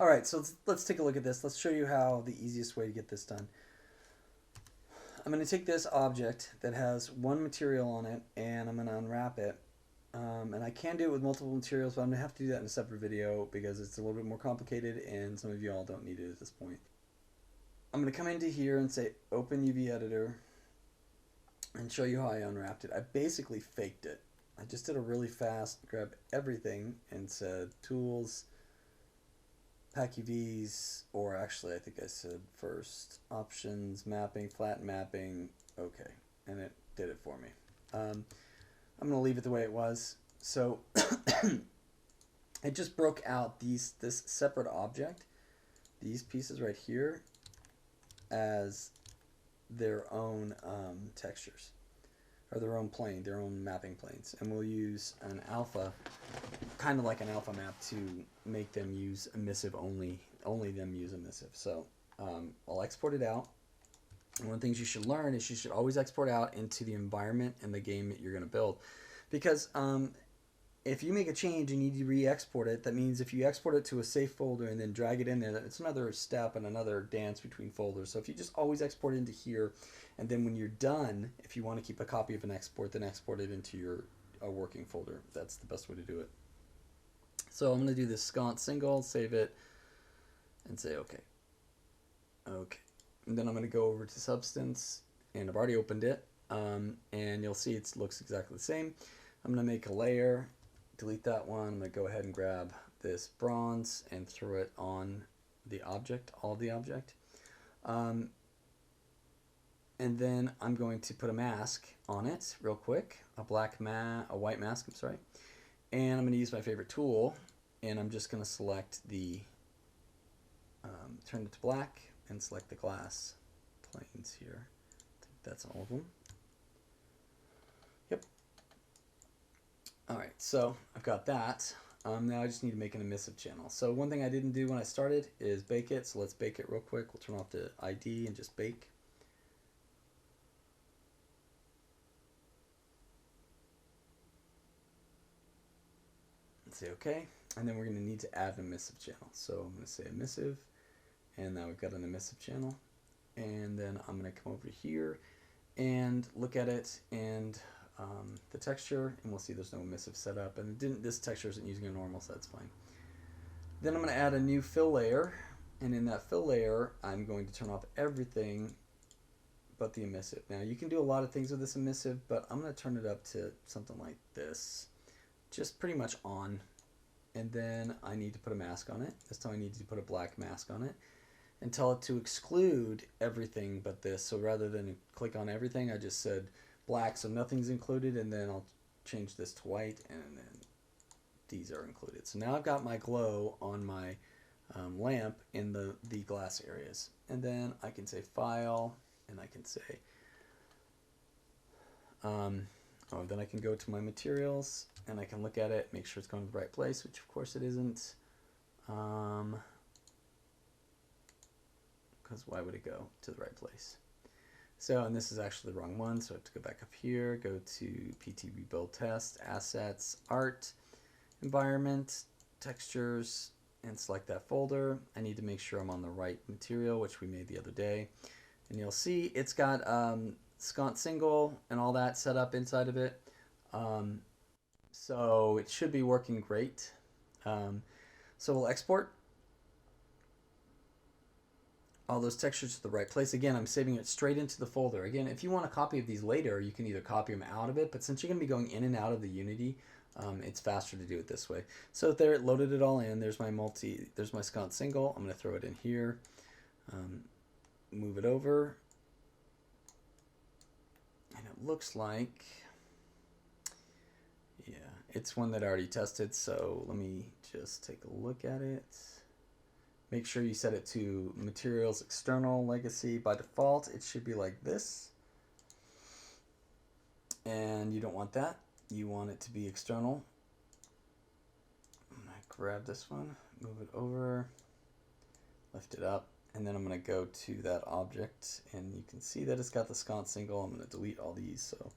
All right, so let's take a look at this. Let's show you how the easiest way to get this done. I'm going to take this object that has one material on it, and I'm going to unwrap it. And I can do it with multiple materials, but I'm going to have to do that in a separate video because it's a little bit more complicated, and some of you all don't need it at this point. I'm going to come into here and say Open UV Editor and show you how I unwrapped it. I basically faked it. I just did a really fast, grabbed everything and said Tools, Pack UVs, or actually I think I said first Options, Mapping, Flatten Mapping, okay, and it did it for me. I'm going to leave it the way it was. So it just broke out this separate object, these pieces right here, as their own textures, or their own plane, their own mapping planes. And we'll use an alpha, kind of like an alpha map, to make them use emissive only them use emissive. So I'll export it out. And one of the things you should learn is you should always export out into the environment and the game that you're going to build. Because if you make a change and you need to re-export it, that means if you export it to a safe folder and then drag it in there, it's another step and another dance between folders. So if you just always export into here, and then when you're done, if you want to keep a copy of an export, then export it into your working folder. That's the best way to do it. So I'm going to do this sconce single, save it, and say OK. OK. And then I'm going to go over to Substance, and I've already opened it, and you'll see it looks exactly the same. I'm going to make a layer, delete that one. I'm going to go ahead and grab this bronze and throw it on the object, all of the object. And then I'm going to put a mask on it real quick, a white mask, I'm sorry. And I'm going to use my favorite tool, and I'm just going to select the, turn it to black, and select the glass planes here. I think that's all of them. Yep. Alright, so I've got that. Now I just need to make an emissive channel. So one thing I didn't do when I started is bake it, so let's bake it real quick. We'll turn off the ID and just bake. Say OK, and then we're going to need to add an emissive channel. So I'm going to say emissive, and now we've got an emissive channel. And then I'm going to come over here and look at it and the texture, and we'll see there's no emissive set up, and this texture isn't using a normal, so that's fine. Then I'm going to add a new fill layer, and in that fill layer I'm going to turn off everything but the emissive. Now you can do a lot of things with this emissive, but I'm going to turn it up to something like this. Just pretty much on, and then I need to put a mask on it. This time I need to put a black mask on it and tell it to exclude everything but this. So rather than click on everything, I just said black, so nothing's included, and then I'll change this to white, and then these are included. So now I've got my glow on my lamp in the glass areas, and then I can say File, and I can say then I can go to my materials, and I can look at it, make sure it's going to the right place, which of course it isn't. Because why would it go to the right place? So, and this is actually the wrong one, so I have to go back up here, go to PT Rebuild Test, Assets, Art, Environment, Textures, and select that folder. I need to make sure I'm on the right material, which we made the other day. And you'll see it's got Sconce Single and all that set up inside of it. So it should be working great. So we'll export all those textures to the right place. Again, I'm saving it straight into the folder. Again, if you want a copy of these later, you can either copy them out of it, but since you're going to be going in and out of the Unity, it's faster to do it this way. So there, it loaded it all in. There's my Sconce Single. I'm going to throw it in here, move it over, and it looks like, yeah, it's one that I already tested, so let me just take a look at it. Make sure you set it to Materials External Legacy. By default, it should be like this. And you don't want that. You want it to be external. I'm going to grab this one, move it over, lift it up, and then I'm going to go to that object, and you can see that it's got the Sconce Single. I'm going to delete all these so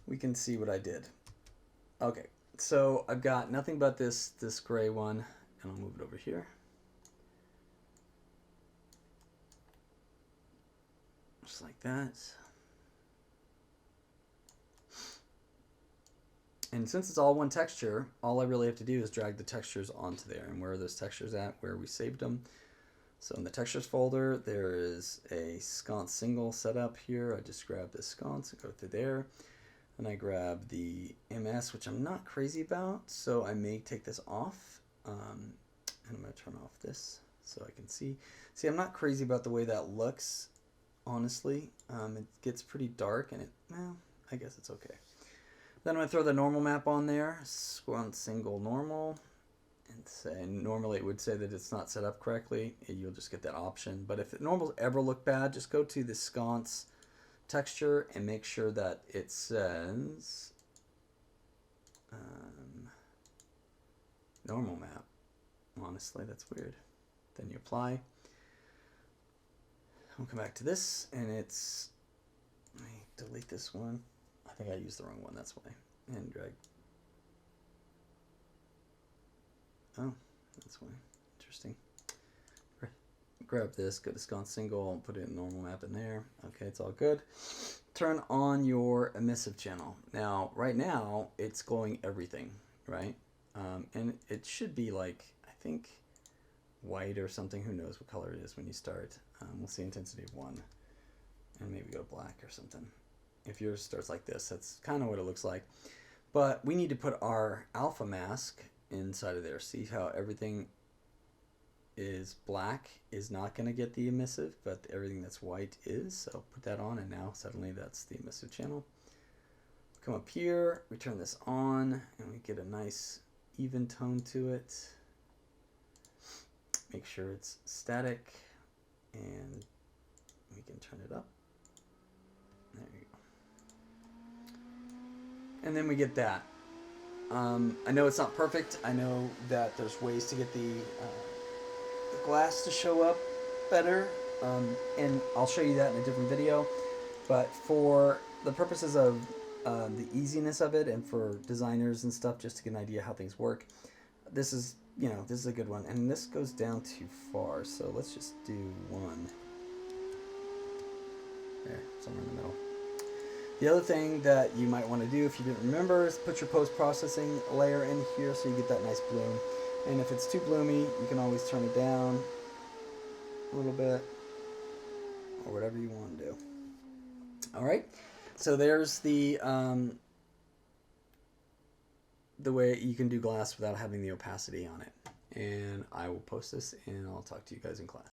we can see what I did. Okay, so I've got nothing but this gray one, and I'll move it over here. Just like that. And since it's all one texture, all I really have to do is drag the textures onto there. And where are those textures at? Where we saved them. So in the textures folder, there is a sconce single set up here. I just grab this sconce and go through there. And I grab the MS, which I'm not crazy about. So I may take this off. And I'm going to turn off this so I can see. See, I'm not crazy about the way that looks, honestly. It gets pretty dark and well, I guess it's okay. Then I'm going to throw the normal map on there, sconce single normal, and say, normally it would say that it's not set up correctly. You'll just get that option. But if normals ever look bad, just go to the sconce texture and make sure that it says normal map. Honestly, that's weird. Then you apply. I'll come back to this, and it's, let me delete this one. I think I used the wrong one, that's why. And drag. Oh, that's why. Interesting. Grab this, go to sconce single, and put it in normal map in there. Okay, it's all good. Turn on your emissive channel. Now, right now, it's glowing everything, right? And it should be like, I think, white or something. Who knows what color it is when you start. We'll see intensity of 1. And maybe go black or something. If yours starts like this, that's kind of what it looks like. But we need to put our alpha mask inside of there. See how everything is black is not going to get the emissive, but everything that's white is. So put that on, and now suddenly that's the emissive channel. Come up here, we turn this on, and we get a nice even tone to it. Make sure it's static, and we can turn it up. There you go. And then we get that. I know it's not perfect. I know that there's ways to get the glass to show up better, and I'll show you that in a different video. But for the purposes of the easiness of it, and for designers and stuff, just to get an idea how things work, this is, you know, this is a good one. And this goes down too far, so let's just do 1. There, somewhere in the middle. The other thing that you might want to do, if you didn't remember, is put your post-processing layer in here so you get that nice bloom. And if it's too bloomy, you can always turn it down a little bit, or whatever you want to do. All right, so there's the way you can do glass without having the opacity on it. And I will post this, and I'll talk to you guys in class.